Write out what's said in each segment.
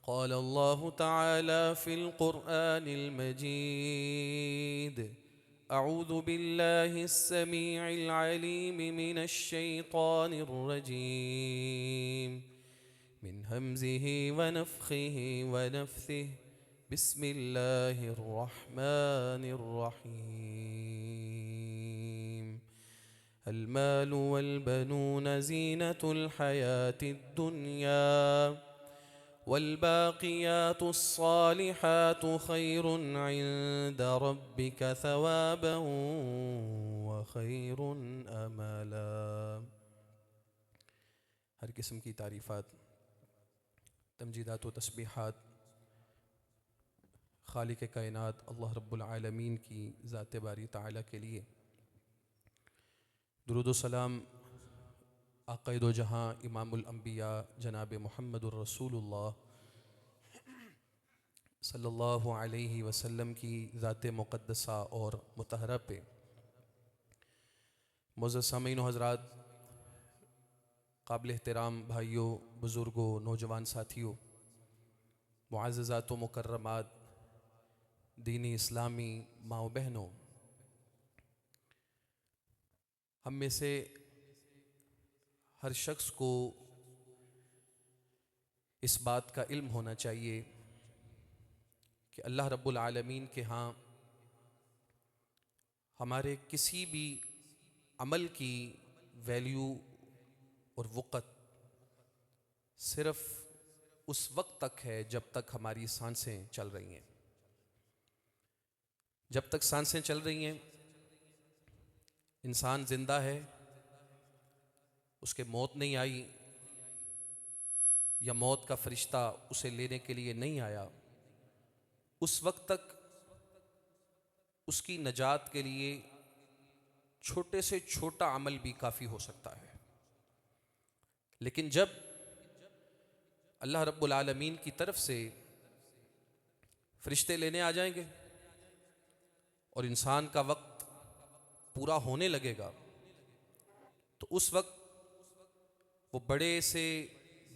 क़ाल अल्लाहु तआला फ़िल क़ुरआनिल मजीद अऊज़ु बिल्लाहिस समीइल अलीम मिनश शैतानिर रजीम मिन हम्ज़िही व नफ़्ख़िही व नफ़्थिही बिस्मिल्लाहिर रहमानिर रहीम अल मालु वल बनून ज़ीनतुल हयातिद दुनिया वल बाक़ियातुस्सालिहातु खैरुन इंद रब्बिका सवाबन व खैरुन अमला। हर किस्म की तारीफ़ात, तमजीदात व तस्बीहात खालिक कायनात अल्लाह रब्बुल आलमीन की ज़ात बारी ताला के लिए। दुरूद व सलाम आक़ाए दो जहाँ इमामुल अंबिया जनाब मुहम्मदुर रसूलुल्लाह सल्लल्लाहु अलैहि वसल्लम की ज़ात मुक़द्दसा और मुतहरा पे। मुअज़्ज़ज़ सामीन व हज़रात, काबिल एहतराम भाइयों, बुज़ुर्गों, नौजवान साथियों, मुअज़्ज़ज़ात व मुकर्रमात, दीनी इस्लामी माँ बहनों, हम में से हर शख्स को इस बात का इल्म होना चाहिए कि अल्लाह रब्बुल आलमीन के यहाँ हमारे किसी भी अमल की वैल्यू और वक़्त सिर्फ़ उस वक्त तक है जब तक हमारी सांसें चल रही हैं। जब तक सांसें चल रही हैं, इंसान ज़िंदा है, उसके मौत नहीं आई या मौत का फरिश्ता उसे लेने के लिए नहीं आया, उस वक्त तक उसकी नजात के लिए छोटे से छोटा अमल भी काफ़ी हो सकता है। लेकिन जब अल्लाह रब्बुल आलमीन की तरफ से फरिश्ते लेने आ जाएंगे और इंसान का वक्त पूरा होने लगेगा, तो उस वक्त वो बड़े से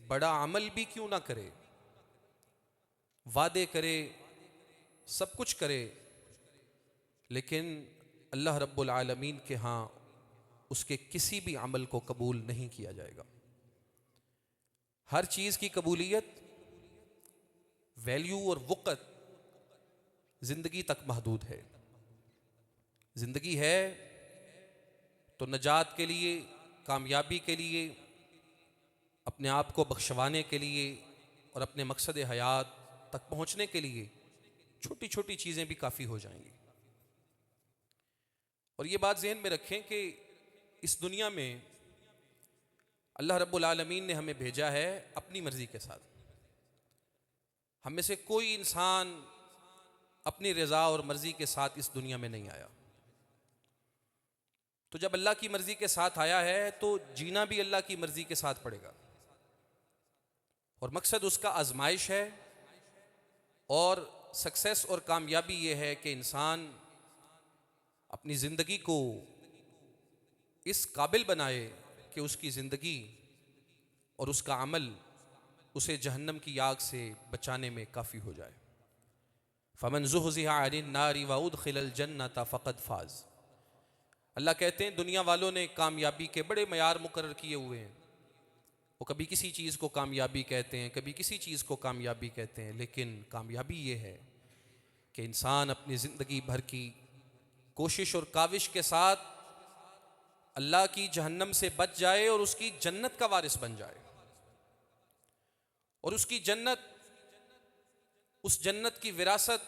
बड़ा अमल भी क्यों ना करे, वादे करे, सब कुछ करे, लेकिन अल्लाह रब्बुल आलमीन के यहाँ उसके किसी भी अमल को कबूल नहीं किया जाएगा। हर चीज़ की कबूलियत, वैल्यू और वक़्त ज़िंदगी तक महदूद है। ज़िंदगी है तो नजात के लिए, कामयाबी के लिए, अपने आप को बख्शवाने के लिए और अपने मकसद हयात तक पहुँचने के लिए छोटी छोटी चीज़ें भी काफ़ी हो जाएंगी। और ये बात ज़हन में रखें कि इस दुनिया में अल्लाह रब्बुल आलमीन ने हमें भेजा है अपनी मर्ज़ी के साथ। हम में से कोई इंसान अपनी रज़ा और मर्ज़ी के साथ इस दुनिया में नहीं आया। तो जब अल्लाह की मर्ज़ी के साथ आया है तो जीना भी अल्लाह की मर्ज़ी के साथ पड़ेगा। और मकसद उसका आजमाइश है, और सक्सेस और कामयाबी ये है कि इंसान अपनी ज़िंदगी को इस काबिल बनाए कि उसकी ज़िंदगी और उसका अमल उसे जहन्नम की आग से बचाने में काफ़ी हो जाए। फ़मन ज़ुहज़िहा अनिन नारि व उदखिलल जन्नत फ़क़द फ़ाज़। अल्लाह कहते हैं दुनिया वालों ने कामयाबी के बड़े मयार मुकर्रर किए हुए हैं। वो कभी किसी चीज़ को कामयाबी कहते हैं, कभी किसी चीज़ को कामयाबी कहते हैं, लेकिन कामयाबी ये है कि इंसान अपनी ज़िंदगी भर की कोशिश और काविश के साथ अल्लाह की जहन्नम से बच जाए और उसकी जन्नत का वारिस बन जाए। और उसकी जन्नत, उस जन्नत की विरासत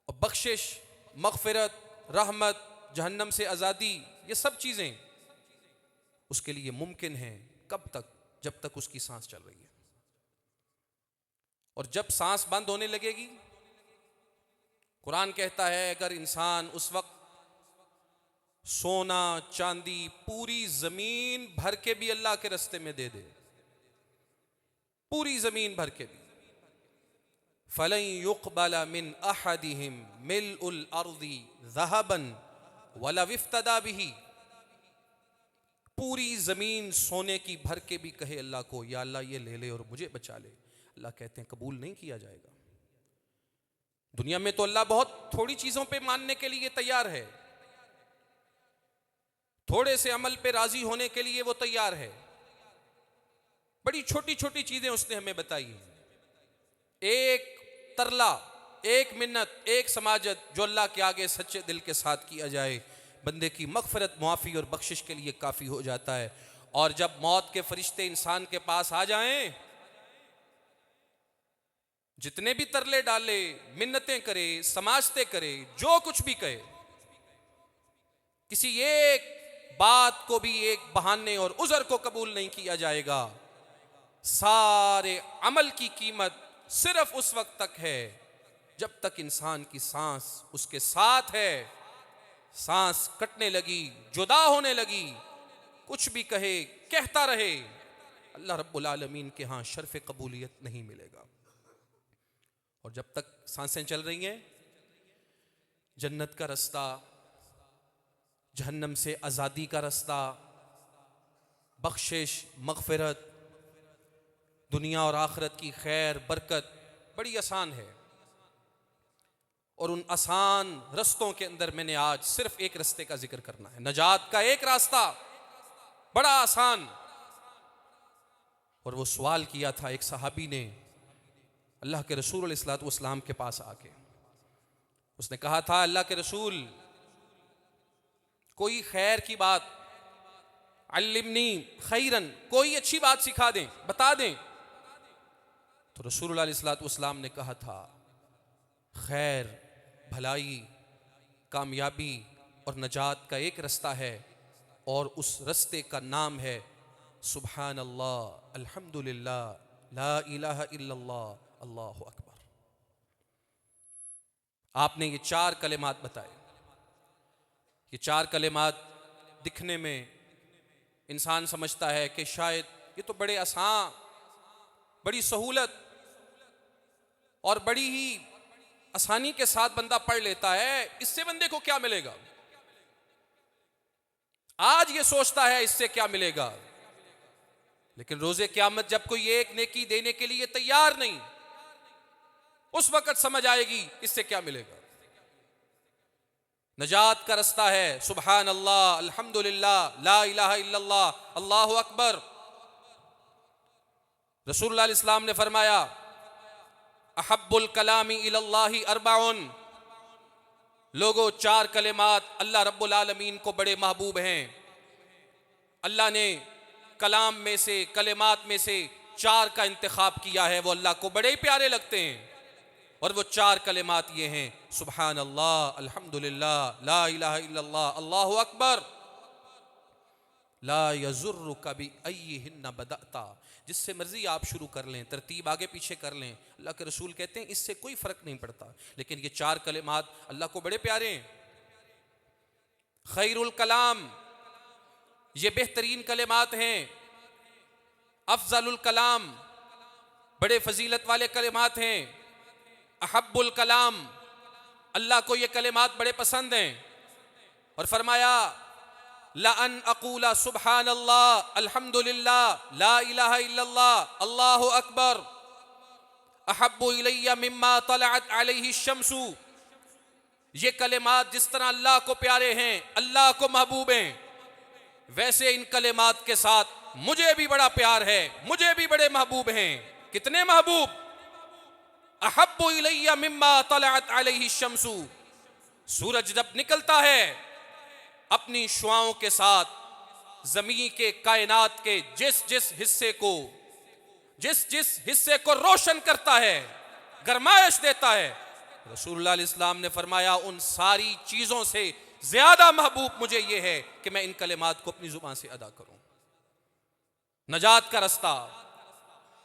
और बख्शिश, मग़फ़िरत, रहमत, जहन्नम से आज़ादी, ये सब चीज़ें उसके लिए मुमकिन हैं। कब तक? जब तक उसकी सांस चल रही है। और जब सांस बंद होने लगेगी, कुरान कहता है अगर इंसान उस वक्त सोना चांदी पूरी ज़मीन भर के भी अल्लाह के रास्ते में दे दे, पूरी ज़मीन भर के भी, फ़लन युक़बल मिन अहदिहिम मिल्उल अर्ज़ि ज़हबन वलव इफ्तदा बिही। पूरी ज़मीन सोने की भर के भी कहे अल्लाह को, या अल्लाह ये ले ले और मुझे बचा ले, अल्लाह कहते हैं कबूल नहीं किया जाएगा। दुनिया में तो अल्लाह बहुत थोड़ी चीजों पे मानने के लिए तैयार है, थोड़े से अमल पे राजी होने के लिए वो तैयार है। बड़ी छोटी छोटी चीजें उसने हमें बताई हैं। एक तरला, एक मिन्नत, एक समाजत जो अल्लाह के आगे सच्चे दिल के साथ किया जाए, बंदे की मगफरत, मुआफ़ी और बख्शिश के लिए काफ़ी हो जाता है। और जब मौत के फरिश्ते इंसान के पास आ जाएं, जितने भी तरले डाले, मिन्नतें करे, समाजते करे, जो कुछ भी कहे, किसी एक बात को भी एक बहाने और उज़र को कबूल नहीं किया जाएगा। सारे अमल की कीमत सिर्फ उस वक्त तक है जब तक इंसान की सांस उसके साथ है। सांस कटने लगी, जुदा होने लगी, कुछ भी कहे, कहता रहे, अल्लाह रब्बुल आलमीन के यहाँ शर्फ कबूलियत नहीं मिलेगा। और जब तक सांसें चल रही हैं, जन्नत का रास्ता, जहन्नम से आज़ादी का रास्ता, बख्शिश, मगफिरत, दुनिया और आखिरत की खैर बरकत बड़ी आसान है। और उन आसान रस्तों के अंदर मैंने आज सिर्फ एक रास्ते का जिक्र करना है, नजात का एक रास्ता, बड़ा आसान। और वो सवाल किया था एक सहाबी ने अल्लाह के रसूल अलैहिस्सलातु वस्सलाम के पास आके, उसने कहा था अल्लाह के रसूल कोई खैर की बात, अल्लिमनी खैरन, कोई अच्छी बात सिखा दें, बता दें। तो रसूल अलैहिस्सलातु वस्सलाम ने कहा था खैर, भलाई, कामयाबी और नजात का एक रास्ता है, और उस रास्ते का नाम है सुबहान अल्लाह, अल्हम्दुलिल्लाह, ला इलाहा इल्लल्लाह, अल्लाहु अकबर। आपने ये चार कलिमात बताए। ये चार कलिमात दिखने में इंसान समझता है कि शायद ये तो बड़े आसान, बड़ी सहूलत और बड़ी ही आसानी के साथ बंदा पढ़ लेता है, इससे बंदे को क्या मिलेगा। आज ये सोचता है इससे क्या मिलेगा, लेकिन रोजे क़यामत जब कोई एक नेकी देने के लिए तैयार नहीं, उस वक्त समझ आएगी इससे क्या मिलेगा। नजात का रास्ता है सुबहान अल्लाह, अल्हम्दुलिल्लाह, ला इलाहा इल्लल्लाह, अल्लाहु अकबर। रसूलुल्लाह इस्लाम ने फरमाया अहब्बुल कलामी इलल्लाहि अर्बाउन, लोगों चार कलिमात अल्लाह रब्बुल आलमीन को बड़े महबूब हैं। अल्लाह ने कलाम में से, कलिमात में से चार का इंतखाब किया है, वो अल्लाह को बड़े ही प्यारे लगते हैं। और वो चार कलिमात ये हैं सुबहान अल्लाह, अल्हम्दुलिल्लाह, ला इलाहा इल्लल्लाह, अल्लाहु अकबर। ला यजुर्रुका बिअय्यिहिन्ना बदअता, जिससे मर्जी आप शुरू कर लें, तरतीब आगे पीछे कर लें, अल्लाह के रसूल कहते हैं इससे कोई फर्क नहीं पड़ता। लेकिन ये चार कलिमात अल्लाह को बड़े प्यारे हैं। खैरुल कलाम, ये बेहतरीन कलिमात हैं। अफजलुल कलाम, बड़े फजीलत वाले कलिमात हैं। अहब्बुल कलाम, अल्लाह को ये कलिमात बड़े पसंद हैं। और फरमाया ला अन अकूला सुबहान अल्लाह, अल्हम्दुलिल्लाह, ला इलाहा इल्लल्लाह, अल्लाहु अकबर अहब्बु इलैया मिम्मा तलअत अलैहि शम्सु। ये कलिमात जिस तरह अल्लाह को प्यारे हैं, अल्लाह को महबूब हैं, वैसे इन कलिमात के साथ मुझे भी बड़ा प्यार है, मुझे भी बड़े महबूब हैं। कितने महबूब? अहब्बु इलैया मिम्मा तलअत अलैहि शम्सु, सूरज जब निकलता है अपनी शुआओं के साथ जमीन के कायनात के जिस जिस हिस्से को रोशन करता है, गरमाइश देता है, रसूलुल्लाह इस्लाम ने फरमाया उन सारी चीजों से ज्यादा महबूब मुझे यह है कि मैं इन कलिमात को अपनी जुबान से अदा करूं। नजात का रास्ता,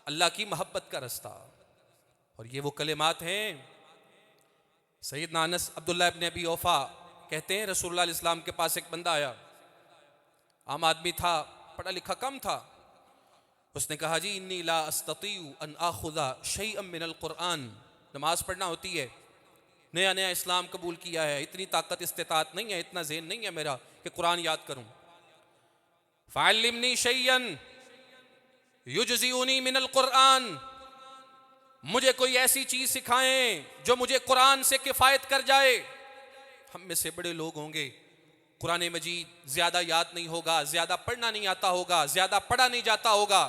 अल्लाह की मोहब्बत का रास्ता। और ये वो कलिमात हैं। सैयदना अनस अब्दुल्लाह इब्न अबी औफा कहते हैं रसूलुल्लाह इस्लाम के पास एक बंदा आया, आम आदमी था, पढ़ा लिखा कम था। उसने कहा जी इन्नी ला अस्ततीउ अन आखुदा शैअम मिनल कुरान, नमाज पढ़ना होती है, नया नया इस्लाम कबूल किया है, इतनी ताकत इस्तिताअत नहीं है, इतना ज़हन नहीं है मेरा कि कुरान याद करूं। फ़अल्लिमनी शैयन युजज़िउनी मिनल कुरान, मुझे कोई ऐसी चीज सिखाएं जो मुझे कुरान से किफायत कर जाए। हम में से बड़े लोग होंगे कुरान मजीद ज्यादा याद नहीं होगा, ज्यादा पढ़ना नहीं आता होगा, ज्यादा पढ़ा नहीं जाता होगा,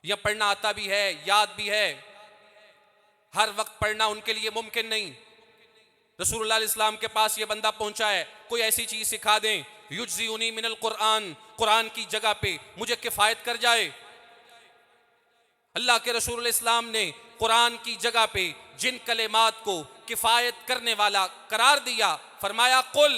या पढ़ना आता भी है, याद भी है, हर वक्त पढ़ना उनके लिए मुमकिन नहीं। रसूलुल्लाह इस्लाम के पास ये बंदा पहुंचा है, कोई ऐसी चीज सिखा दें युज्ज़िउनी मिनल कुरान, कुरान की जगह पे मुझे किफायत कर जाए। अल्लाह के रसूल इस्लाम ने कुरान की जगह पे जिन कलेमात को किफायत करने वाला करार दिया, फरमाया कुल,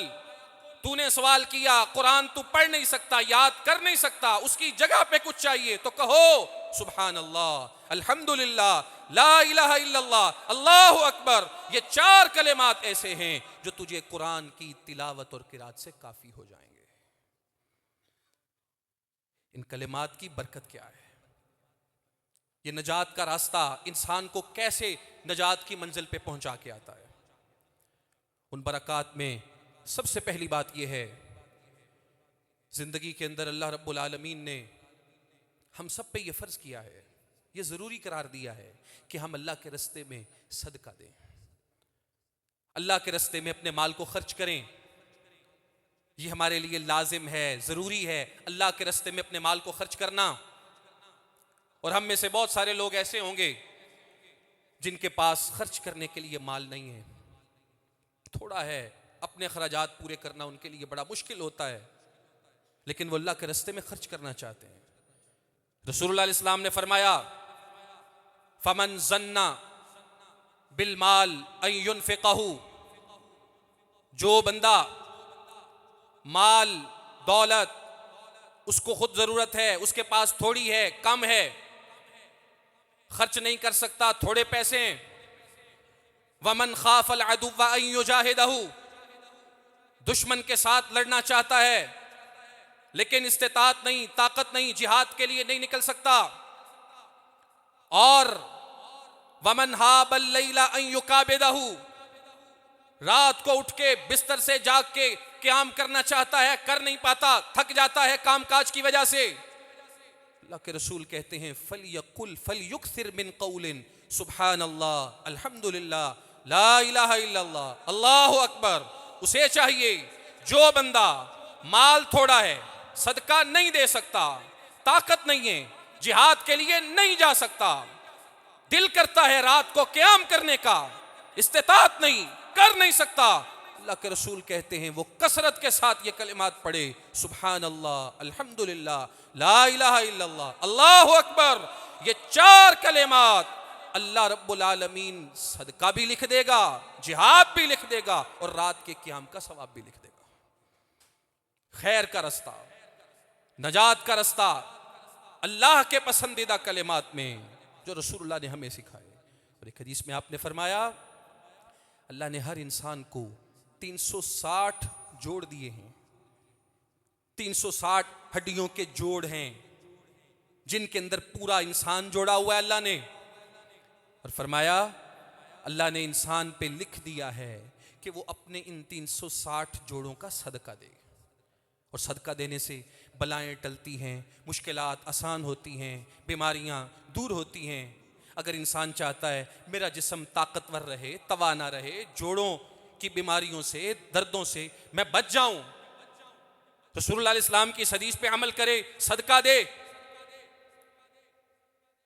तूने सवाल किया कुरान तू पढ़ नहीं सकता, याद कर नहीं सकता, उसकी जगह पे कुछ चाहिए तो कहो सुभान अल्लाह, अल्हम्दुलिल्लाह, ला इलाहा इल्लल्लाह, अल्लाहु अकबर। ये 4 कलेमात ऐसे हैं जो तुझे कुरान की तिलावत और किरात से काफी हो जाएंगे। इन कलेमात की बरकत क्या है, ये नजात का रास्ता इंसान को कैसे नजात की मंजिल पे पहुंचा के आता है। उन बरक़ात में सबसे पहली बात यह है, जिंदगी के अंदर अल्लाह रब्बुल आलमीन ने हम सब पे ये फर्ज किया है, ये जरूरी करार दिया है कि हम अल्लाह के रास्ते में सदका दें, अल्लाह के रास्ते में अपने माल को खर्च करें। ये हमारे लिए लाजिम है, जरूरी है अल्लाह के रास्ते में अपने माल को खर्च करना। और हम में से बहुत सारे लोग ऐसे होंगे जिनके पास खर्च करने के लिए माल नहीं है, थोड़ा है, अपने खराजात पूरे करना उनके लिए बड़ा मुश्किल होता है, लेकिन वो अल्लाह के रास्ते में खर्च करना चाहते हैं। रसूलुल्लाह इस्लाम ने फरमाया फमन जन्ना बिल माल अन युनफिकहु, जो बंदा माल दौलत उसको खुद जरूरत है, उसके पास थोड़ी है, कम है, खर्च नहीं कर सकता, थोड़े पैसे, वमन खाफल अदुव्व अन युजाहिदहु, दुश्मन के साथ लड़ना चाहता है लेकिन इस्तिताअत नहीं, ताकत नहीं, जिहाद के लिए नहीं निकल सकता, और वमन हाबल लैला अन युकाबिदहु, रात को उठ के बिस्तर से जाग के क़याम करना चाहता है, कर नहीं पाता, थक जाता है काम काज की वजह से। अल्लाह के रसूल कहते हैं फलयकुल फलयुक्सिर मिन कौलिन सुब्हानल्लाह, अल्हम्दुलिल्लाह, ला इलाहा इल्लल्लाह, अल्लाहु अकबर। उसे चाहिए जो बंदा माल थोड़ा है, सदका नहीं दे सकता, ताकत नहीं है, जिहाद के लिए नहीं जा सकता, दिल करता है रात को क़याम करने का, इस्तिताअत नहीं, कर नहीं सकता, अल्लाह के रसूल कहते हैं वो कसरत के साथ ये कलिमात पढ़े सुभान अल्लाह, अल्हम्दुलिल्लाह, ला इलाहा इल्लल्लाह, अल्लाहु अकबर। ये 4 कलिमात अल्लाह रब्बुल आलमीन सदका भी लिख देगा, जिहाद भी लिख देगा और रात के क़याम का सवाब भी लिख देगा। खैर का रास्ता, नजात का रास्ता अल्लाह के पसंदीदा कलिमात में जो रसूलुल्लाह ने हमें सिखाए। और एक हदीस में आपने फरमाया अल्लाह ने हर इंसान को 360 जोड़ दिए हैं, 360 हड्डियों के जोड़ हैं जिनके अंदर पूरा इंसान जोड़ा हुआ है अल्लाह ने। और फरमाया अल्लाह ने इंसान पे लिख दिया है कि वो अपने इन 360 जोड़ों का सदका दे, और सदका देने से बलाएं टलती हैं, मुश्किलात आसान होती हैं, बीमारियां दूर होती हैं। अगर इंसान चाहता है मेरा जिस्म ताकतवर रहे, तवाना रहे, जोड़ों की बीमारियों से, दर्दों से मैं बच जाऊं, तो रसूलुल्लाह इस्लाम की इस हदीस पे अमल करे, सदका दे।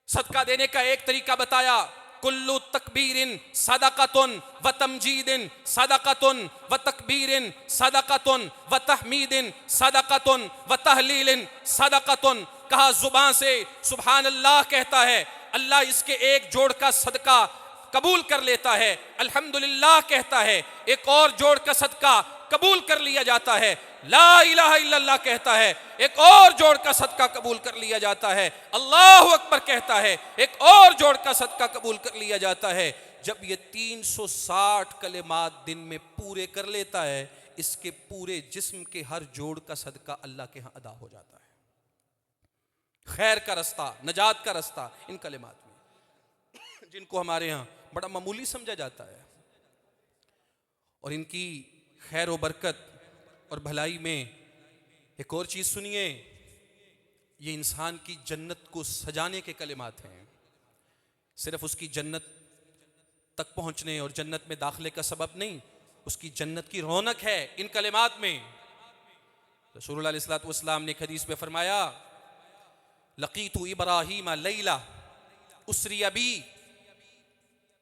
सदका देने का एक तरीका बताया, कुल्लु तकबीरिन सदक़तुन व तमजीदिन सदक़तुन व तकबीरिन सदक़तुन व तहमीदिन सदक़तुन व तहलीलिन सदक़तुन। कहा जुबान से सुभान अल्लाह कहता है, अल्लाह इसके एक जोड़ का सदका कबूल कर लेता है, अल्हम्दुलिल्लाह कहता है, एक और जोड़ का सदका कबूल कर लिया जाता है, ला इलाहा इल्लल्लाह कहता है, एक और जोड़ का सदका कबूल कर लिया जाता है, अल्लाहु अकबर कहता है, एक और जोड़ का सदका कबूल कर लिया जाता है। जब ये 360 कलिमात दिन में पूरे कर लेता है, इसके पूरे जिस्म के हर जोड़ का सदका अल्लाह के यहाँ अदा हो जाता है। खैर का रास्ता, नजात का रास्ता इन कलिमात में, जिनको हमारे यहाँ बड़ा मामूली समझा जाता है, और इनकी खैर व बरकत और भलाई में एक और चीज सुनिए, ये इंसान की जन्नत को सजाने के कलिमात हैं। सिर्फ उसकी जन्नत तक पहुंचने और जन्नत में दाखिले का सबब नहीं, उसकी जन्नत की रौनक है इन कलिमात में। रसूलुल्लाह अलैहि वसल्लम ने हदीस में फरमाया, लकीतु इब्राहीम लैला उसरी अबी,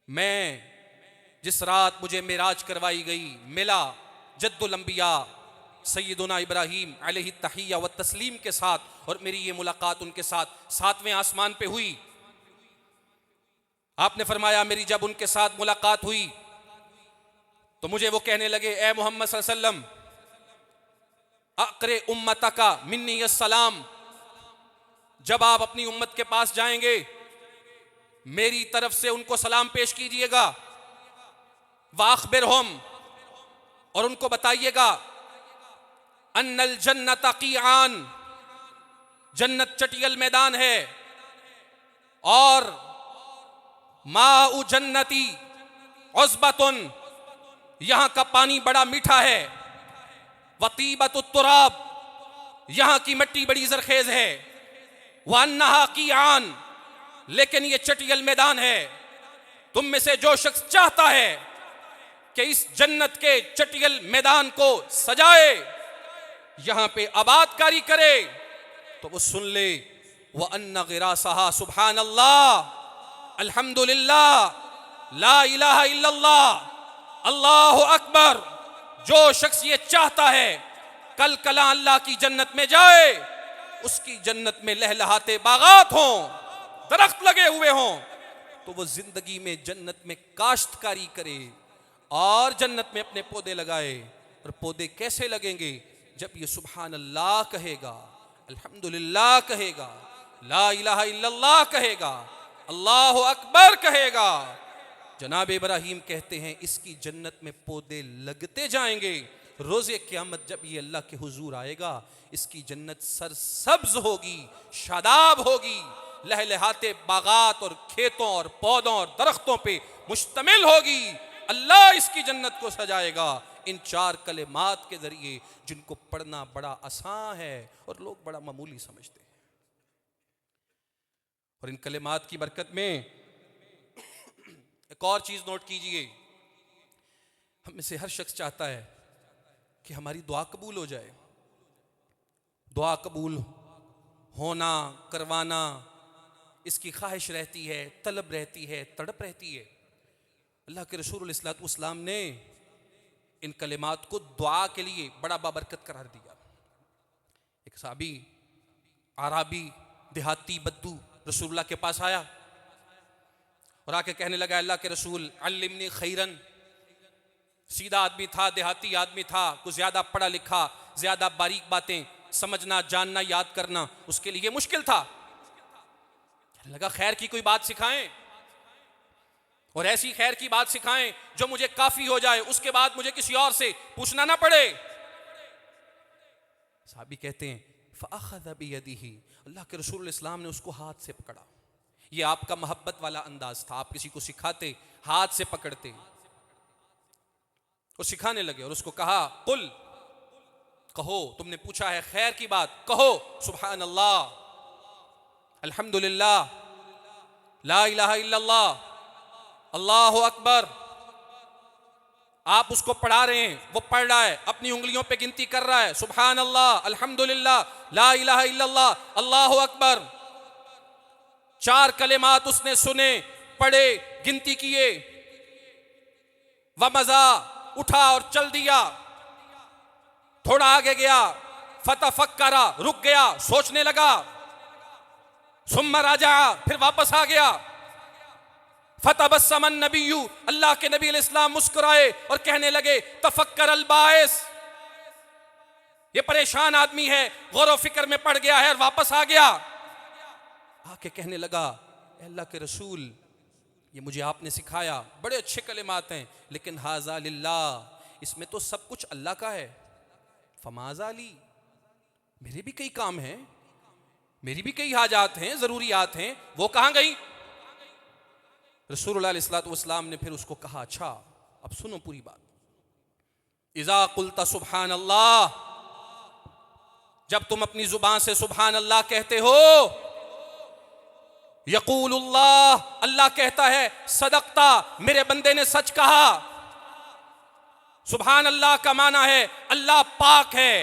मैं जिस रात मुझे मेराज करवाई गई मिला जद्दुल अंबिया सैयदुना इब्राहीम अलैहि तहिया व तस्लीम के साथ, और मेरी ये मुलाकात उनके साथ 7वें आसमान पे हुई। आपने फरमाया मेरी जब उनके साथ मुलाकात हुई तो मुझे वो कहने लगे, ए मोहम्मद सल्लल्लाहु अलैहि वसल्लम, अक़रे उम्मतका मिन्नी अस्सलाम, जब आप अपनी उम्मत के पास जाएंगे मेरी तरफ से उनको सलाम पेश कीजिएगा। वाखबिरहुम, और उनको बताइएगा, अन्नल जन्नत क़ीआन, जन्नत चटियल मैदान है, और माउ जन्नती उज़बतुन, यहां का पानी बड़ा मीठा है, वतीबतुत तुराब, यहां की मिट्टी बड़ी जरखेज है, वन्नहा क़ीआन, लेकिन ये चटियल मैदान है। तुम में से जो शख्स चाहता है कि इस जन्नत के चटियल मैदान को सजाए, यहां पे आबादकारी करे, तो वो सुन ले, व अन्ना गिरासहा सुभान अल्लाह अल्हम्दुलिल्लाह ला इलाहा इल्लल्लाह अल्लाहु अकबर। जो शख्स ये चाहता है कल कला अल्लाह की जन्नत में जाए, उसकी जन्नत में लहलहाते बागात हों, दरख्त लगे हुए हों, तो वो जिंदगी में जन्नत में काश्तकारी करे और जन्नत में अपने पौधे लगाए। और पौधे कैसे लगेंगे? जब ये सुभान अल्लाह कहेगा, अल्हम्दुलिल्लाह कहेगा, ला इलाहा इल्लल्लाह कहेगा, अल्लाहु अकबर कहेगा। जनाब इब्राहीम कहते हैं इसकी जन्नत में पौधे लगते जाएंगे। रोज़े क़यामत जब ये अल्लाह के हुजूर आएगा, इसकी जन्नत सरसब्ज होगी, शादाब होगी, लहलहाते बागात और खेतों और पौधों और दरख्तों पे मुश्तमिल होगी। अल्लाह इसकी जन्नत को सजाएगा इन 4 कलिमात के जरिए, जिनको पढ़ना बड़ा आसान है और लोग बड़ा मामूली समझते हैं। और इन कलिमात की बरकत में एक और चीज नोट कीजिए, हम में से हर शख्स चाहता है कि हमारी दुआ कबूल हो जाए। दुआ कबूल होना, करवाना, इसकी ख्वाहिश रहती है, तलब रहती है, तड़प रहती है। अल्लाह के रसूल अलैहि वसल्लम ने इन कलिमात को दुआ के लिए बड़ा बाबरकत करार दिया। एक साहबी आराबी देहाती बद्दू रसूलुल्लाह के पास आया और आके कहने लगा, अल्लाह के रसूल अल्लिमनी खैरन। सीधा आदमी था, देहाती आदमी था, कुछ ज्यादा पढ़ा लिखा, ज्यादा बारीक बातें समझना, जानना, याद करना उसके लिए मुश्किल था। कहने लगा खैर की कोई बात सिखाएं, और ऐसी खैर की बात सिखाएं जो मुझे काफी हो जाए, उसके बाद मुझे किसी और से पूछना ना पड़े। साहबी कहते हैं फ़अख़ज़ बियदिही, अल्लाह के रसूल इस्लाम ने उसको हाथ से पकड़ा। ये आपका मोहब्बत वाला अंदाज था, आप किसी को सिखाते हाथ से पकड़ते और सिखाने लगे। और उसको कहा कुल, कहो, तुमने पूछा है खैर की बात, कहो सुभान अल्लाह, अल्हम्दुलिल्लाह, ला इलाहा इल्लल्लाह, अल्लाहु अकबर। आप उसको पढ़ा रहे हैं, वो पढ़ रहा है, अपनी उंगलियों पे गिनती कर रहा है, सुभान अल्लाह, अल्हम्दुलिल्लाह, ला इलाहा इल्लल्लाह, अल्लाहु अकबर। 4 कलिमात उसने सुने, पढ़े, गिनती किए, वमज़ा, उठा और चल दिया। थोड़ा आगे गया, फतफक्करा, रुक गया, सोचने लगा, सुम्मा राजा, फिर वापस आ गया। फतबस्समन नबिय्यु, अल्लाह के नबी अलैहिस्सलाम मुस्कुराए और कहने लगे तफक्कर अल बाइस, ये परेशान आदमी है, गौर फिक्र में पड़ गया है और वापस आ गया। आके कहने लगा अल्लाह के रसूल, ये मुझे आपने सिखाया, बड़े अच्छे कलिमात हैं, लेकिन हाज़ा लिल्लाह, इसमें तो सब कुछ अल्लाह का है। फमाज़ा ली, मेरे भी कई काम हैं, मेरी भी कई हाजात हैं, ज़रूरियात हैं, वो कहाँ गई? रसूलुल्लाह अलैहि वसल्लम ने फिर उसको कहा, अच्छा अब सुनो पूरी बात। इज़ा कुल्ता सुभान अल्लाह, जब तुम अपनी जुबान से सुभान अल्लाह कहते हो, यक़ूलुल्लाह, अल्लाह कहता है सदक़ता, मेरे बंदे ने सच कहा। सुभान अल्लाह का माना है अल्लाह पाक है,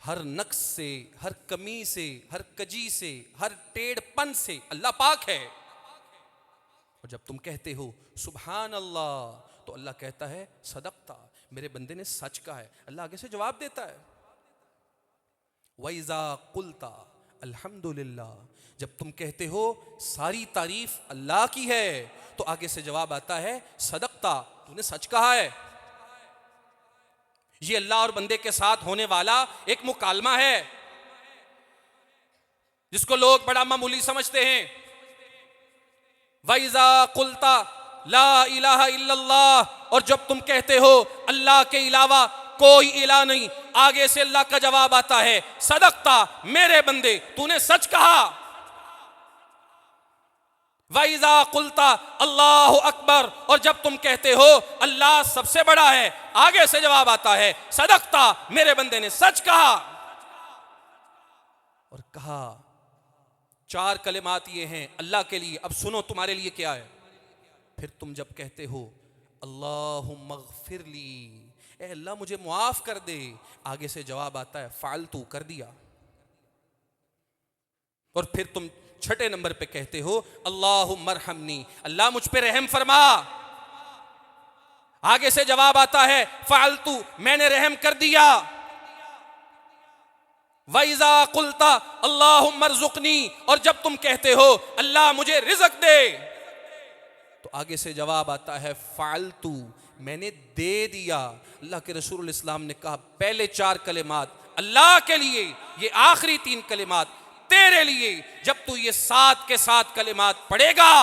हर नक्स से, हर कमी से, हर कजी से, हर टेढ़पन से अल्लाह पाक है। और जब तुम कहते हो सुभान अल्लाह, तो अल्लाह कहता है सदक़ता, मेरे बंदे ने सच कहा है। अल्लाह आगे से जवाब देता है वइज़ा कुल्ता अल्हम्दुलिल्लाह, जब तुम कहते हो सारी तारीफ अल्लाह की है, तो आगे से जवाब आता है सदक़ता, तूने सच कहा है। ये अल्लाह और बंदे के साथ होने वाला एक मुकालमा है, जिसको लोग बड़ा मामूली समझते हैं। वइज़ा कुल्ता ला इलाहा इल्लल्लाह, और जब तुम कहते हो अल्लाह के अलावा कोई इलाह नहीं, आगे से अल्लाह का जवाब आता है सदक़ता, मेरे बंदे तूने सच कहा। वइज़ा कुल्ता अल्लाहु अकबर, और जब तुम कहते हो अल्लाह सबसे बड़ा है, आगे से जवाब आता है सदक़ता, मेरे बंदे ने सच कहा। और कहा चार कलिमात ये हैं अल्लाह के लिए। अब सुनो तुम्हारे लिए क्या है। फिर तुम जब कहते हो अल्लाहुम्मग़फ़िरली, ए अल्लाह मुझे मुआफ कर दे, आगे से जवाब आता है फ़अल्तु, कर दिया। और फिर तुम छठे नंबर पे कहते हो अल्लाहुम्मरहमनी, अल्लाह मुझ पे रहम फरमा, आगे से जवाब आता है फ़अल्तु, मैंने रहम कर दिया। वइज़ा कुल्ता अल्लाहुम्मरज़ुक़नी, और जब तुम कहते हो अल्लाह मुझे रिज़्क़ दे, तो आगे से जवाब आता है फ़अल्तु, मैंने दे दिया। अल्लाह के रसूल इस्लाम ने कहा पहले चार कलिमात अल्लाह के लिए, ये आखिरी तीन कलिमात तेरे लिए। जब तू ये सात के सात कलिमात पढ़ेगा,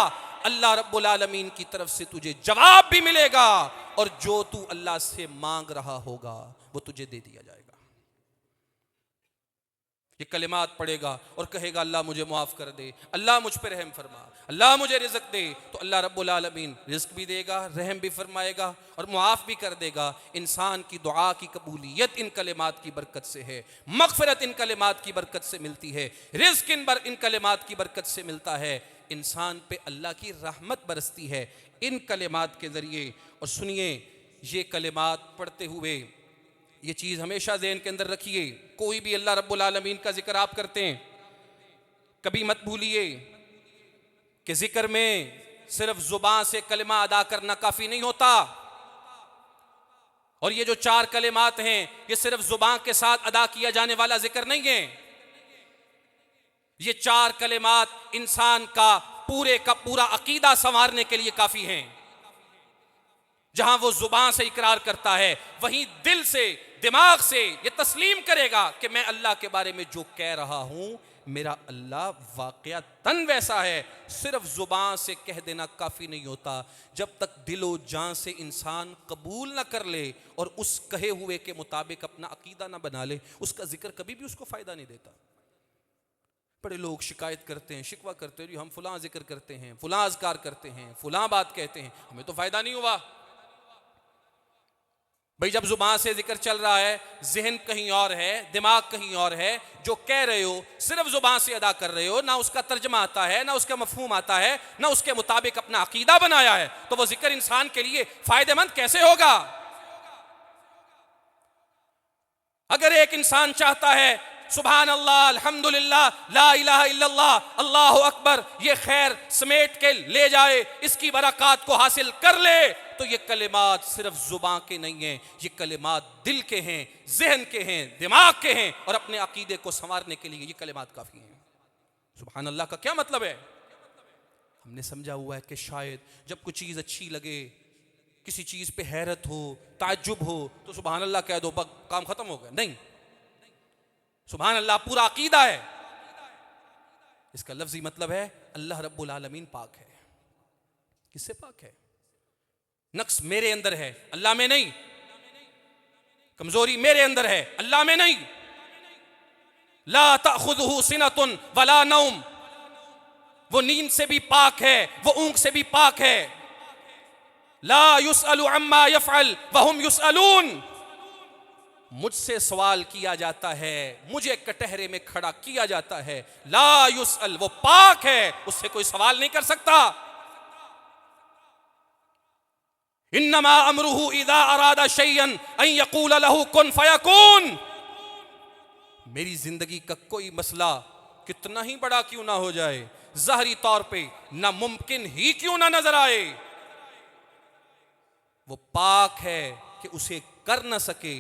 अल्लाह रब्बुल आलमीन की तरफ से तुझे जवाब भी मिलेगा, और जो तू अल्लाह से मांग रहा होगा वो तुझे दे दिया जाएगा। ये कलिमात पढ़ेगा और कहेगा अल्लाह मुझे माफ़ कर दे, अल्लाह मुझ पे रहम फरमा, अल्लाह मुझे रिज़्क़ दे, तो अल्लाह रब्बुल आलमीन रिज़्क़ भी देगा, रहम भी फरमाएगा और मुआफ़ भी कर देगा। इंसान की दुआ की कबूलियत इन कलिमात की बरकत से है, मग़फ़िरत इन कलिमात की बरकत से मिलती है, रिज़्क़ इन कलिमात की बरकत से मिलता है, इंसान पे अल्लाह की रहमत बरसती है इन कलिमात के ज़रिए। और सुनिए, ये कलिमात पढ़ते हुए ये चीज़ हमेशा ज़हन के अंदर रखिए, कोई भी अल्लाह रब्बुल आलमीन का जिक्र आप करते हैं, कभी मत भूलिए कि जिक्र में सिर्फ ज़ुबान से कलिमा अदा करना काफ़ी नहीं होता। और ये जो चार कलिमात हैं, ये सिर्फ ज़ुबान के साथ अदा किया जाने वाला जिक्र नहीं है। ये चार कलिमात इंसान का पूरा अकीदा संवारने के लिए काफ़ी हैं। जहां वो जुबान से इकरार करता है, वहीं दिल से, दिमाग से ये तस्लीम करेगा कि मैं अल्लाह के बारे में जो कह रहा हूं, मेरा अल्लाह वाक़यातन वैसा है। सिर्फ जुबान से कह देना काफ़ी नहीं होता, जब तक दिलो जान से इंसान कबूल ना कर ले और उस कहे हुए के मुताबिक अपना अकीदा ना बना ले, उसका जिक्र कभी भी उसको फ़ायदा नहीं देता। बड़े लोग शिकायत करते हैं, शिकवा करते हैं, हम फलां जिक्र करते हैं, फलां अज़कार करते हैं, फलां बात कहते हैं, हमें तो फ़ायदा नहीं हुआ। भाई जब जुबान से जिक्र चल रहा है, जहन कहीं और है, दिमाग कहीं और है, जो कह रहे हो सिर्फ जुबान से अदा कर रहे हो, ना उसका तर्जमा आता है, ना उसका मफहूम आता है, ना उसके मुताबिक अपना अकीदा बनाया है, तो वो जिक्र इंसान के लिए फायदेमंद कैसे होगा। अगर एक इंसान चाहता है सुभान अल्लाह, अल्हम्दुलिल्लाह, ला इलाहा इल्लल्लाह, अल्लाहु अकबर, ये खैर समेट के ले जाए, इसकी बरक़ात को हासिल कर ले, तो ये कलिमात सिर्फ जुबान के नहीं हैं, ये कलिमात दिल के हैं, जहन के हैं, दिमाग के हैं, और अपने अकीदे को संवारने के लिए ये कलिमात काफ़ी हैं। सुभान अल्लाह का क्या मतलब है? हमने समझा हुआ है कि शायद जब कोई चीज़ अच्छी लगे, किसी चीज़ पे हैरत हो, ताज्जुब हो, तो सुभान अल्लाह कह दो, काम ख़त्म हो गया। नहीं, सुभान अल्लाह पूरा अकीदा है। इसका लफ्जी मतलब है अल्लाह रब्बुल आलमीन पाक है। किससे पाक है? नक्स मेरे अंदर है, अल्लाह में नहीं। कमजोरी मेरे अंदर है, अल्लाह में नहीं। ला ताखुदुहु सिनतुन वला नौम, वो नींद से भी पाक है, वो ऊँग से भी पाक है। ला युसअलु अम्मा यफ़अल वहुम युसअलून, मुझसे सवाल किया जाता है, मुझे कटहरे में खड़ा किया जाता है। ला युसल, वो पाक है, उससे कोई सवाल नहीं कर सकता। इन्नमा अमरुहु इदा अरादा शैयन अन यकूल लहू कुन फयकून। मेरी जिंदगी का कोई मसला कितना ही बड़ा क्यों ना हो जाए, ज़ाहिरी तौर पे नामुमकिन ही क्यों ना नजर आए, वो पाक है कि उसे कर न सके।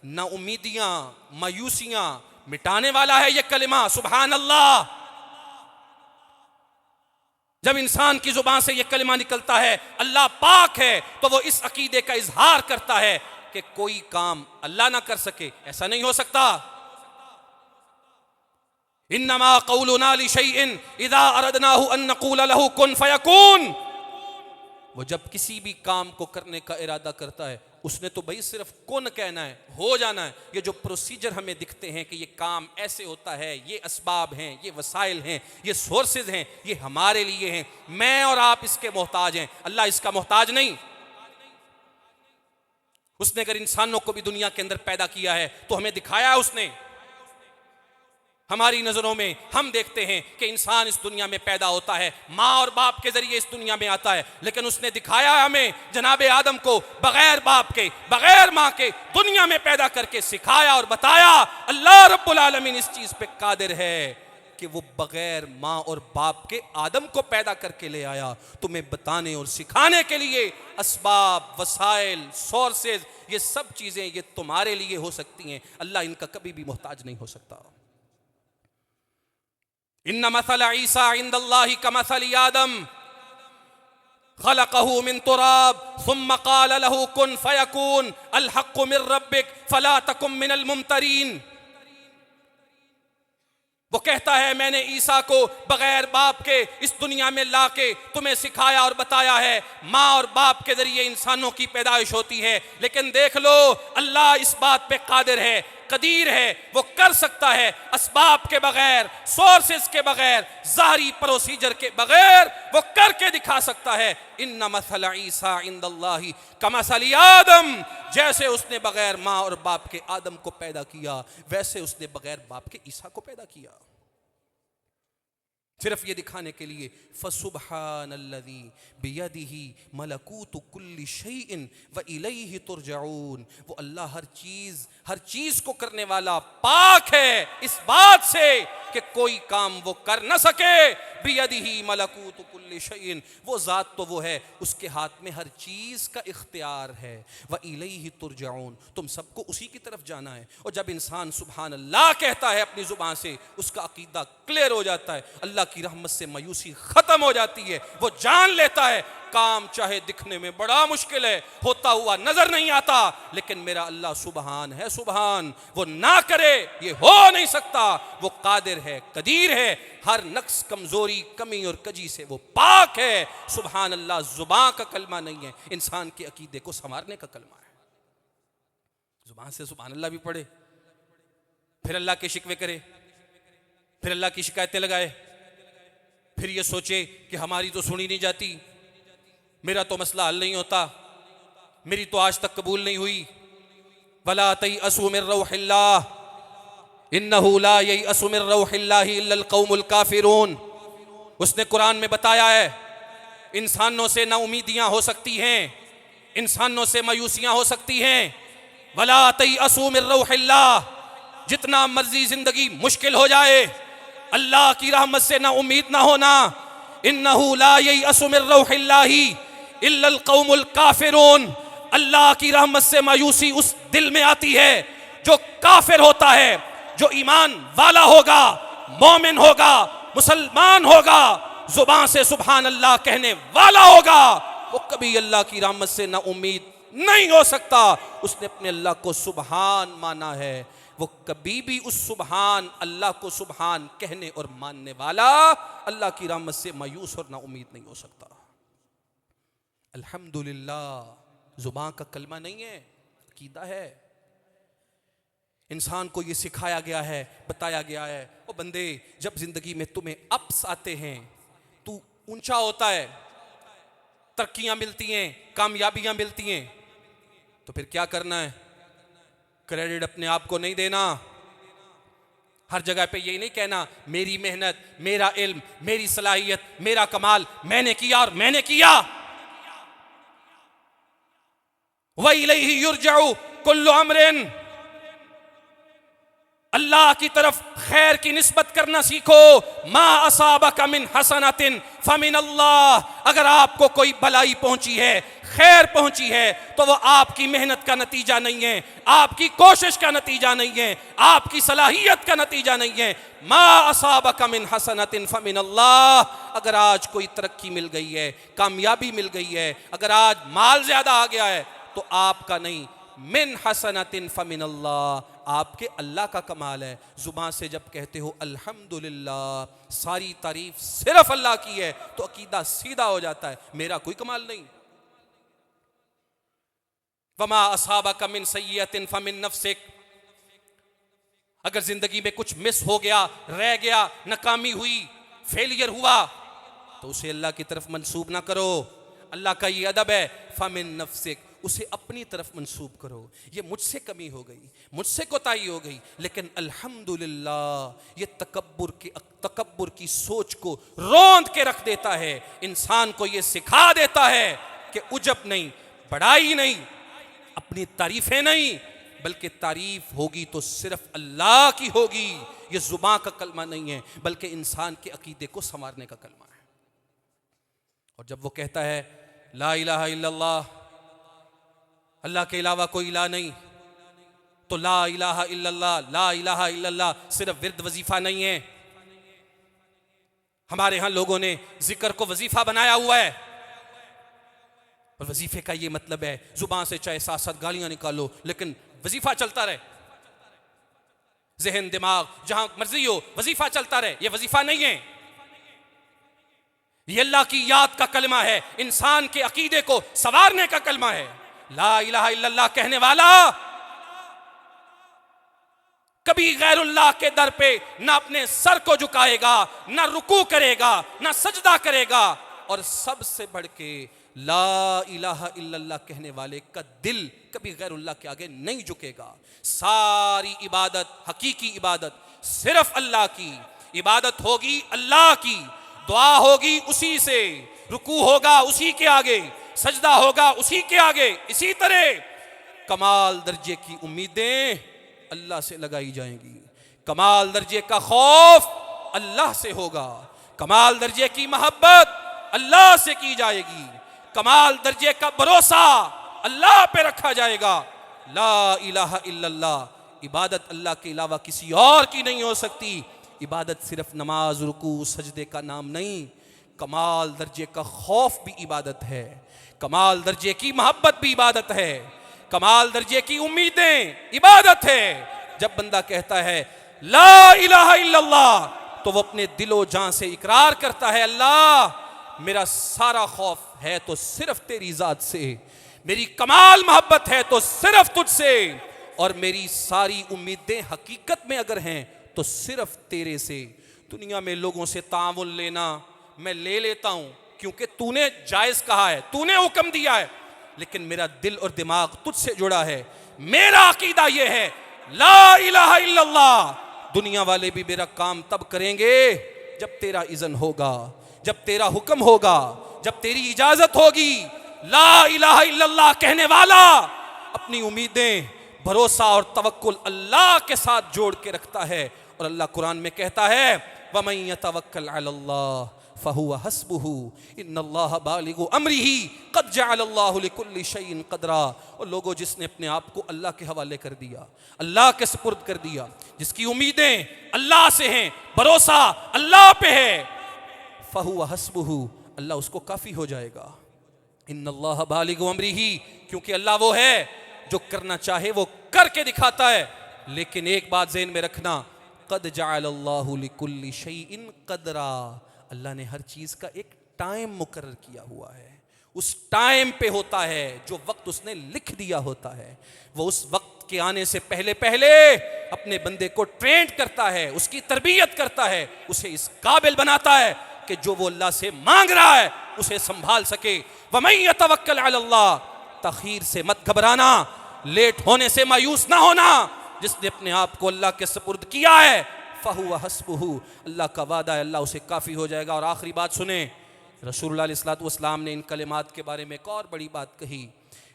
ना उम्मीदियां, मायूसियां मिटाने वाला है ये कलिमा सुभान अल्लाह। जब इंसान की जुबान से ये कलिमा निकलता है अल्लाह पाक है, तो वो इस अकीदे का इजहार करता है कि कोई काम अल्लाह ना कर सके, ऐसा नहीं हो सकता। इन्नमा कौलुना लिशैइन इदा अरदनाहु अन नकूल लहू कुन फयकून। वो जब किसी भी काम को करने का इरादा करता है, उसने तो भाई सिर्फ कुन कहना है, हो जाना है। ये जो प्रोसीजर हमें दिखते हैं कि ये काम ऐसे होता है, ये असबाब हैं, ये वसाइल हैं, ये सोर्सेज हैं, ये हमारे लिए हैं। मैं और आप इसके मोहताज हैं, अल्लाह इसका मोहताज नहीं। उसने अगर इंसानों को भी दुनिया के अंदर पैदा किया है तो हमें दिखाया है उसने। हमारी नजरों में हम देखते हैं कि इंसान इस दुनिया में पैदा होता है, माँ और बाप के जरिए इस दुनिया में आता है, लेकिन उसने दिखाया हमें जनाबे आदम को बगैर बाप के, बगैर माँ के दुनिया में पैदा करके सिखाया और बताया। अल्लाह रब्बुल आलमीन इस चीज पे कादिर है कि वो बगैर माँ और बाप के आदम को पैदा करके ले आया, तुम्हें बताने और सिखाने के लिए। असबाब, वसाइल, सोर्सेज, ये सब चीजें ये तुम्हारे लिए हो सकती हैं, अल्लाह इनका कभी भी मोहताज नहीं हो सकता। इन्ना मसल ईसा इंदल्लाहि कमसल आदम खलक़हु मिन तुराब सुम्मा क़ाल लहू कुन फयकून अल हक़्क़ु मिर रब्बिक फला तकुम मिनल मुमतरीन। वो कहता है मैंने ईसा को बगैर बाप के इस दुनिया में लाके तुम्हें सिखाया और बताया है। माँ और बाप के जरिए इंसानों की पैदाइश होती है, लेकिन देख लो अल्लाह इस बात पे कादिर है, कदीर है, वो कर सकता है असबाब के बगैर, सोर्सेस के बगैर, ज़ाहिरी प्रोसीजर के बगैर वो करके दिखा सकता है। इन्ना मसल ईसा इंदल्लाहि कमसल आदम, जैसे उसने बगैर माँ और बाप के आदम को पैदा किया, वैसे उसने बगैर बाप के ईसा को पैदा किया, सिर्फ ये दिखाने के लिए। फसुब्हानल्लज़ी बियदिही मलकूतु कुल्ली शैइन व इलैहि तुरजऊन। वो अल्लाह हर चीज को करने वाला पाक है इस बात से कि कोई काम वो कर न सके। बियदिही मलकूतु कुल्ली शैइन, वो जात तो वो है, उसके हाथ में हर चीज का इख्तियार है। व इलैहि तुरजऊन, तुम सबको उसी की तरफ जाना है। और जब इंसान सुभान अल्लाह कहता है अपनी जुबान से, उसका अकीदा क्लियर हो जाता है, अल्लाह की रहमत से मायूसी खत्म हो जाती है। वो जान लेता है काम चाहे दिखने में बड़ा मुश्किल है, होता हुआ नजर नहीं आता, लेकिन मेरा अल्लाह सुबहान है, सुबहान, वो ना करे ये हो नहीं सकता। वो कादिर है, कदीर है, हर नक्स, कमजोरी, कमी और कजी से वो पाक है। सुबहान अल्लाह जुबान का कलमा नहीं है, इंसान के अकीदे को संवारने का कलमा है। जुबान से सुबहान अल्लाह भी पढ़े, फिर अल्लाह के शिकवे करे, फिर अल्लाह की शिकायतें लगाए, फिर ये सोचे कि हमारी तो सुनी नहीं जाती, मेरा तो मसला हल नहीं होता, मेरी तो आज तक कबूल नहीं हुई। वला तयअसू मिर रौहिल्लाह इन्नहु ला ययअसु मिर रौहिल्लाहि इल्लल कौमुल काफिरून। उसने कुरान में बताया है इंसानों से ना उम्मीदियां हो सकती हैं, इंसानों से मायूसियां हो सकती हैं। वला तयअसू मिर रौहिल्लाह, जितना मर्जी जिंदगी मुश्किल हो जाए, अल्लाह की रहमत से ना उम्मीद ना होना। इन्नहु ला ययअसु मिर रौहिल्लाहि इल्लल कौमुल काफिरून। अल्लाह की रहमत से मायूसी उस दिल में आती है जो काफिर होता है, जो ईमान वाला होगा, मोमिन होगा, मुसलमान होगा, जुबान से सुभान अल्लाह कहने वाला होगा, वो कभी अल्लाह की रहमत से ना उम्मीद नहीं हो सकता। उसने अपने अल्लाह को सुभान माना है, वो कभी भी उस सुभान अल्लाह को सुभान कहने और मानने वाला अल्लाह की रहमत से मायूस और ना उम्मीद नहीं हो सकता। अल्हम्दुलिल्लाह, जुबान का कलमा नहीं है, अकीदा है। इंसान को ये सिखाया गया है, बताया गया है, ओ बंदे जब जिंदगी में तुम्हें अप्स आते हैं, तू ऊंचा होता है, तरक्कियां मिलती हैं, कामयाबियां मिलती हैं, तो फिर क्या करना है? क्रेडिट अपने आप को नहीं देना। हर जगह पे यही नहीं कहना मेरी मेहनत, मेरा इल्म, मेरी सलाहियत, मेरा कमाल, मैंने किया और मैंने किया। व इलैहि युरजउ कुल्लु अम्रिन, अल्लाह की तरफ खैर की निस्बत करना सीखो। मा असाबका मिन हसनतिन फमिन अल्लाह, अगर आपको कोई भलाई पहुंची है, खैर पहुंची है, तो वो आपकी मेहनत का नतीजा नहीं है, आपकी कोशिश का नतीजा नहीं है, आपकी सलाहियत का नतीजा नहीं है। मा असाबका मिन हसनतिन फमिन अल्लाह, अगर आज कोई तरक्की मिल गई है, कामयाबी मिल गई है, अगर आज माल ज्यादा आ गया है, तो आपका नहीं, मिन हसनतिन फमिन अल्लाह, आपके अल्लाह का कमाल है। जुबान से जब कहते हो अल्हम्दुलिल्लाह, सारी तारीफ सिर्फ अल्लाह की है, तो अकीदा सीधा हो जाता है, मेरा कोई कमाल नहीं। वमा असाबका मिन सय्यतिन फमिन नफ्सिक, अगर जिंदगी में कुछ मिस हो गया, रह गया, नाकामी हुई, फेलियर हुआ, तो उसे अल्लाह की तरफ मंसूब ना करो। अल्लाह का ये अदब है, फमिन नफ्सिक, उसे अपनी तरफ मंसूब करो। ये मुझसे कमी हो गई, मुझसे कोताही हो गई, लेकिन अल्हम्दुलिल्लाह, ये तकब्बुर की सोच को रौंद के रख देता है। इंसान को ये सिखा देता है कि उजब नहीं, बड़ाई नहीं, अपनी तारीफें नहीं, बल्कि तारीफ होगी तो सिर्फ अल्लाह की होगी। ये जुबान का कलमा नहीं है, बल्कि इंसान के अकीदे को संवारने का कलमा है। और जब वो कहता है ला इलाहा इल्लल्लाह, अल्लाह के अलावा कोई इलाह नहीं, तो ला इलाहा इल्लल्लाह, ला इलाहा इल्लल्लाह सिर्फ विर्द वजीफा नहीं है। हमारे यहां लोगों ने जिक्र को वजीफा बनाया हुआ है, और वजीफे का ये मतलब है जुबान से चाहे 7-7 गालियां निकालो, लेकिन वजीफा चलता रहे, जहन दिमाग जहां मर्जी हो वजीफा चलता रहे। ये वजीफा नहीं है, ये अल्लाह की याद का कलमा है, इंसान के अकीदे को संवारने का कलमा है। ला इलाहा इल्लल्लाह कहने वाला कभी गैरुल्लाह के दर पे ना अपने सर को झुकाएगा, ना रुकू करेगा, ना सजदा करेगा, और सबसे बढ़ के ला इलाहा इल्लल्लाह कहने वाले का दिल कभी गैरुल्लाह के आगे नहीं झुकेगा। सारी इबादत, हकीकी इबादत सिर्फ अल्लाह की, इबादत होगी अल्लाह की, दुआ होगी उसी से, रुकू होगा उसी के आगे, सजदा होगा उसी के आगे। इसी तरह कमाल दर्जे की उम्मीदें अल्लाह से लगाई जाएंगी, कमाल दर्जे का खौफ अल्लाह से होगा, कमाल दर्जे की मोहब्बत अल्लाह से की जाएगी, कमाल दर्जे का भरोसा अल्लाह पे रखा जाएगा। ला इलाहा इल्लल्लाह, इबादत अल्लाह के अलावा किसी और की नहीं हो सकती। इबादत सिर्फ नमाज, रुकू, सजदे का नाम नहीं, कमाल दर्जे का खौफ भी इबादत है, कमाल दर्जे की मोहब्बत भी इबादत है, कमाल दर्जे की उम्मीदें इबादत है। जब बंदा कहता है ला इलाहा इल्लल्लाह, तो वो अपने दिलो जान से इकरार करता है, अल्लाह मेरा सारा खौफ है तो सिर्फ तेरी जात से, मेरी कमाल मोहब्बत है तो सिर्फ तुझसे, और मेरी सारी उम्मीदें हकीकत में अगर हैं तो सिर्फ तेरे से। दुनिया में लोगों से तामुल लेना मैं ले लेता हूं, क्योंकि तूने जायज कहा है, तूने हुक्म दिया है, लेकिन मेरा दिल और दिमाग तुझसे जुड़ा है। मेरा अकीदा यह है ला इलाहा इल्लल्लाह, दुनिया वाले भी मेरा काम तब करेंगे जब तेरा इज़्न होगा, जब तेरा हुक्म होगा, जब तेरी इजाजत होगी। ला इलाहा इल्लल्लाह कहने वाला अपनी उम्मीदें, भरोसा और तवक्कुल अल्लाह के साथ जोड़ के रखता है। और अल्लाह कुरान में कहता है वमन यतवक्कल अलल्लाह फहुवा हस्बुहु इन्नल्लाह बालिगु अम्रिही क़द जअलल्लाहु लिकुल्लि शैइन क़दरा। और लोगों, जिसने अपने आप को अल्लाह के हवाले कर दिया, अल्लाह के सुपुर्द कर दिया, जिसकी उम्मीदें अल्लाह से हैं, भरोसा अल्लाह पे है, फहुवा हस्बुहु, अल्लाह उसको काफ़ी हो जाएगा। इन्नल्लाह बालिगु अम्रिही, क्योंकि अल्लाह वो है जो करना चाहे वो करके दिखाता है। लेकिन एक बात ज़हन में रखना, क़द जअलल्लाहु लिकुल्लि शैइन क़दरा, अल्लाह ने हर चीज़ का एक टाइम मुकर्रर किया हुआ है, उस टाइम पे होता है जो वक्त उसने लिख दिया होता है। वो उस वक्त के आने से पहले पहले अपने बंदे को ट्रेंड करता है, उसकी तरबियत करता है, उसे इस काबिल बनाता है कि जो वो अल्लाह से मांग रहा है उसे संभाल सके। वमन यतवक्कल अलल्लाह, तखीर से मत घबराना, लेट होने से मायूस ना होना। जिसने अपने आप को अल्लाह के सुपुर्द किया है फ़हुव हस्बुहु, अल्लाह का वादा है, अल्लाह उसे काफ़ी हो जाएगा। और आखिरी बात सुने, रसूलुल्लाह अलैहिस्सलातु वस्सलाम ने इन कलिमात के बारे में एक और बड़ी बात कही,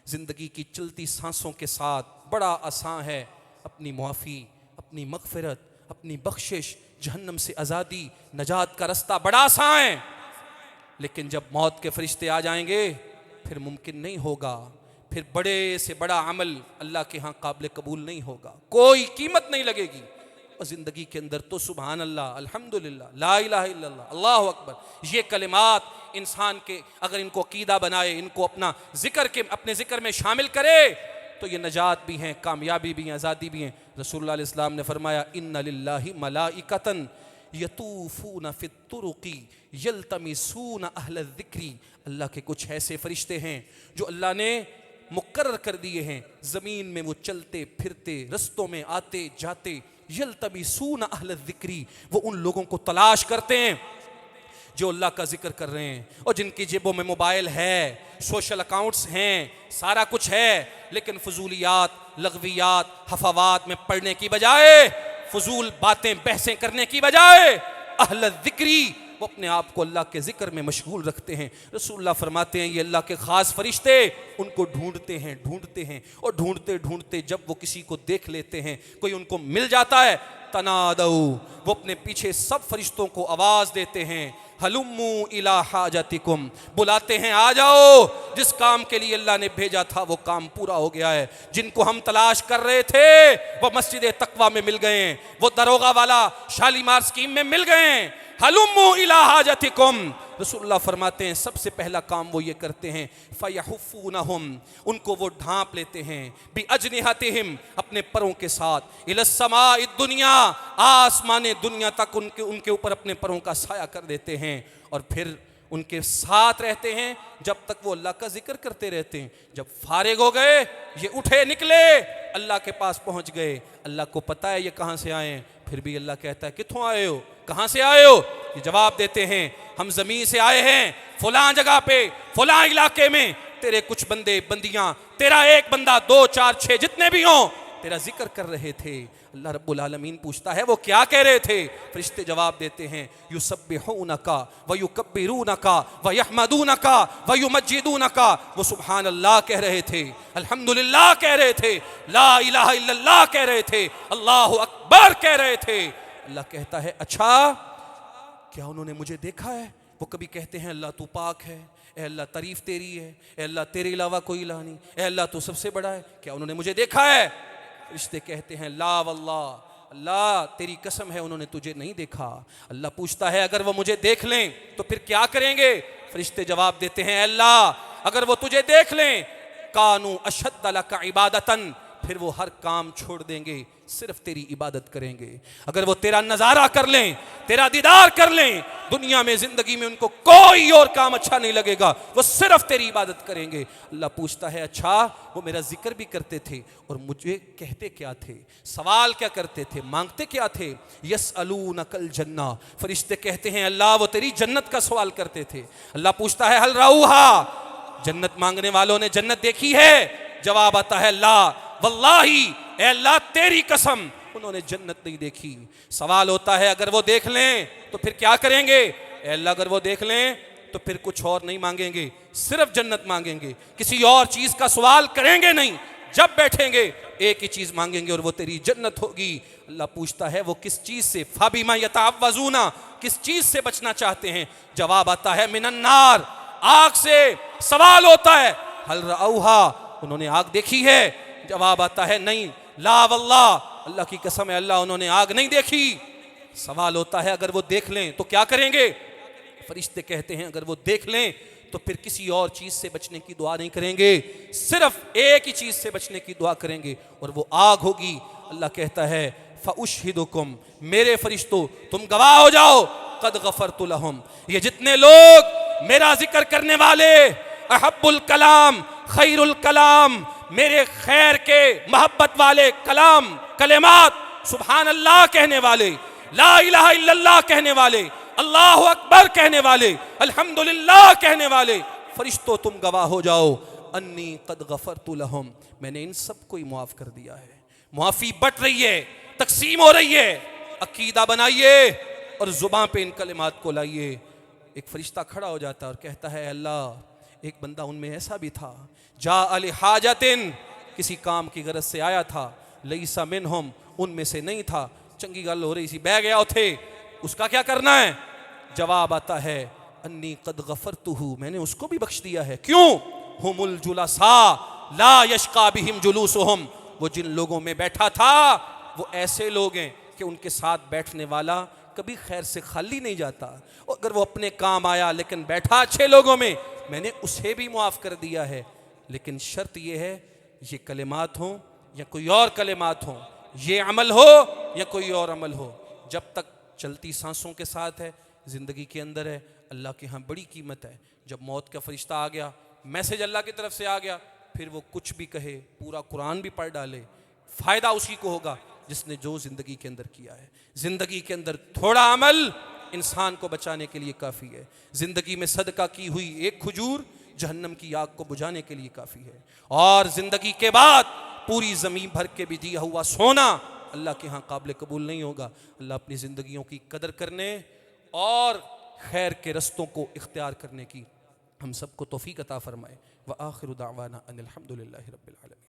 ज़िंदगी की चलती सांसों के साथ बड़ा आसान है अपनी मुआफ़ी, अपनी मग़फ़िरत, अपनी बख्शिश, जहन्नम से आज़ादी, नजात का रास्ता बड़ा आसान है। लेकिन जब मौत के फरिश्ते आ जाएंगे फिर मुमकिन नहीं होगा, फिर बड़े से बड़ा अमल अल्लाह के यहाँ काबिल कबूल नहीं होगा, कोई कीमत नहीं लगेगी। और ज़िंदगी के अंदर तो सुबहान अल्लाह, अल्हम्दुलिल्लाह, ला इलाहा इल्लल्लाह, अल्लाहु अकबर, ये कलिमात इंसान के अगर इनको अकीदा बनाए, इनको अपने ज़िक्र में शामिल करे तो ये नजात भी हैं, कामयाबी भी हैं, आज़ादी भी हैं। रसूलुल्लाह अलैहि सल्लम ने फरमाया इन्ना लिल्लाहि मलाइकतन यतूफून फित्तुरुकी यल्तमिसून अहल ज़िक्री, अल्लाह के कुछ ऐसे फरिश्ते हैं जो अल्लाह ने मुकर्रर कर दिए हैं, ज़मीन में वो चलते फिरते, रस्तों में आते जाते, यल्तमिसून अहल ज़िक्री, वो उन लोगों को तलाश करते हैं जो अल्लाह का जिक्र कर रहे हैं और जिनकी जेबों में मोबाइल है, सोशल अकाउंट्स हैं, सारा कुछ है, लेकिन फजूलियात, लगवियात, हफावात में पढ़ने की बजाय, फजूल बातें बहसें करने की बजाय अहल ज़िक्री, वो अपने आप को अल्लाह के ज़िक्र में मशगूल रखते हैं। रसूलुल्लाह फरमाते हैं ये अल्लाह के ख़ास फरिश्ते उनको ढूंढते हैं और ढूंढते ढूंढते जब वो किसी को देख लेते हैं, कोई उनको मिल जाता है, तनादऊ, वो अपने पीछे सब फरिश्तों को आवाज़ देते हैं, हलुम्मू इला हाजतिकुम, बुलाते हैं आ जाओ, जिस काम के लिए अल्लाह ने भेजा था वो काम पूरा हो गया है। जिनको हम तलाश कर रहे थे वो मस्जिद तकवा में मिल गए हैं, वो दरोगा वाला शालीमार स्कीम में मिल गए हैं। हलुम्मू इला हाजतिकुम, रसूलुल्लाह फरमाते हैं सबसे पहला काम वो ये करते हैं, फयहुफ़ूनहुम, उनको वो ढांप लेते हैं, बि अजनिहतिहिम, अपने परों के साथ, इलस्समाइ दुनिया, आसमान दुनिया तक उनके ऊपर अपने परों का साया कर देते हैं और फिर उनके साथ रहते हैं जब तक वो अल्लाह का जिक्र करते रहते हैं। जब फारिग हो गए ये उठे निकले, अल्लाह के पास पहुंच गए, अल्लाह को पता है ये कहाँ से आए हैं, फिर भी अल्लाह कहता है कित्थों आए हो, कहाँ से आए हो, ये जवाब देते हैं हम ज़मीन से आए हैं, फलां जगह पे फलां इलाके में तेरे कुछ बंदे बंदियां, तेरा एक बंदा, 2 4 6 जितने भी हों, तेरा जिक्र कर रहे थे। अल्लाह रब्बुल आलमीन पूछता है वो क्या कह रहे थे, फरिश्ते जवाब देते हैं युसब्बिहूनका व युकब्बिरूनका व यहमदूनका व युमज्जिदूनका, वो सुभान अल्लाह कह रहे थे, अल्हम्दुलिल्लाह कह रहे थे, ला इलाहा इल्लल्लाह कह रहे थे, अल्लाहु अकबर कह रहे थे। अल्लाह कहता है अच्छा क्या उन्होंने मुझे देखा है? वो कभी कहते हैं अल्लाह तू पाक है, ए अल्लाह तारीफ तेरी है, ए अल्लाह तेरे अलावा कोई इलाह नहीं, ए अल्लाह तू सबसे बड़ा है, क्या उन्होंने मुझे देखा है? रिश्ते कहते हैं ला वल्लाह, अल्लाह तेरी कसम है उन्होंने तुझे नहीं देखा। अल्लाह पूछता है अगर वो मुझे देख लें तो फिर क्या करेंगे? फरिश्ते जवाब देते हैं अल्लाह अगर वो तुझे देख लें, कानू अशद्द लका इबादतन, फिर वो हर काम छोड़ देंगे, सिर्फ तेरी इबादत करेंगे। अगर वो तेरा नज़ारा कर लें, तेरा दीदार कर लें, दुनिया में ज़िंदगी में उनको कोई और काम अच्छा नहीं लगेगा, वो सिर्फ तेरी इबादत करेंगे। अल्लाह पूछता है अच्छा वो मेरा जिक्र भी करते थे और मुझे कहते क्या थे, सवाल क्या करते थे, मांगते क्या थे? यसअलूनकल जन्ना, फरिश्ते कहते हैं अल्लाह वो तेरी जन्नत का सवाल करते थे। अल्लाह पूछता है हल रऊहा, जन्नत मांगने वालों ने जन्नत देखी है? जवाब आता है ला वल्लाही, ए अल्लाह तेरी कसम उन्होंने जन्नत नहीं देखी। सवाल होता है अगर वो देख लें तो फिर क्या करेंगे? ए अल्लाह अगर वो देख लें तो फिर कुछ और नहीं मांगेंगे, सिर्फ जन्नत मांगेंगे, किसी और चीज का सवाल करेंगे नहीं। जब बैठेंगे एक ही चीज मांगेंगे और वो तेरी जन्नत होगी। अल्लाह पूछता है वो किस चीज से? फाबिमा यतावज़ूना, किस चीज से बचना चाहते हैं? जवाब आता है मिनन्नार, आग से। सवाल होता है हल रऊहा, उन्होंने आग देखी है? जवाब आता है नहीं, ला वल्लाह, अल्लाह की कसम है अल्लाह उन्होंने आग नहीं देखी। सवाल होता है अगर वो देख लें तो क्या करेंगे? फरिश्ते कहते हैं अगर वो देख लें तो फिर किसी और चीज से बचने की दुआ नहीं करेंगे, सिर्फ एक ही चीज से बचने की दुआ करेंगे और वो आग होगी। अल्लाह कहता है फउशहिदुकुम, मेरे फरिश्तों तुम गवाह हो जाओ, कद गफरतु लहुम, ये जितने लोग मेरा जिक्र करने वाले, अहब्बुल कलाम खैरुल कलाम, मेरे खैर के मोहब्बत वाले कलाम, कलेमात, सुभान अल्लाह कहने वाले, ला इलाहा इल्लल्लाह कहने वाले, अल्लाहु अकबर कहने वाले, अल्हम्दुलिल्लाह कहने वाले, फरिश्तों तुम गवाह हो जाओ, अन्नी क़द गफ़रतु लहुम, मैंने इन सब को ही मुआफ़ कर दिया है। मुआफ़ी बट रही है, तकसीम हो रही है। अकीदा बनाइए और ज़ुबान पे इन कलिमात को लाइए। एक फरिश्ता खड़ा हो जाता है और कहता है अल्लाह, एक बंदा उनमें ऐसा भी था, जा अल हाजतिन, किसी काम की गरज से आया था, लईसा मिनहुम, उनमें से नहीं था, चंगी गल हो रही सी, बह गया उठे, उसका क्या करना है? जवाब आता है अन्नी क़द गफ़रतुहु, मैंने उसको भी बख्श दिया है। क्यों? हुमुल जुलसा ला यशका बिहिम जुलूसुहुम, वो जिन लोगों में बैठा था वो ऐसे लोग हैं कि उनके साथ बैठने वाला कभी खैर से खाली नहीं जाता। अगर वो अपने काम आया लेकिन बैठा अच्छे लोगों में, मैंने उसे भी मुआफ़ कर दिया है। लेकिन शर्त यह है, ये कलिमात हों या कोई और कलिमात हों, ये अमल हो या कोई और अमल हो, जब तक चलती सांसों के साथ है, ज़िंदगी के अंदर है, अल्लाह के यहाँ बड़ी कीमत है। जब मौत का फरिश्ता आ गया, मैसेज अल्लाह की तरफ से आ गया, फिर वो कुछ भी कहे, पूरा कुरान भी पढ़ डाले, फ़ायदा उसी को होगा जिसने जो ज़िंदगी के अंदर किया है। ज़िंदगी के अंदर थोड़ा अमल इंसान को बचाने के लिए काफ़ी है। ज़िंदगी में सदका की हुई एक खजूर जहन्नम की आग को बुझाने के लिए काफ़ी है। और ज़िंदगी के बाद पूरी ज़मीन भर के भी दिया हुआ सोना अल्लाह के यहाँ काबिल कबूल नहीं होगा। अल्लाह अपनी ज़िंदगियों की कदर करने और खैर के रस्तों को इख्तियार करने की हम सबको तौफीक अता फ़रमाए। व आखिरु दावाना अनिल हम्दुलिल्लाहि रब्बिल आलमीन।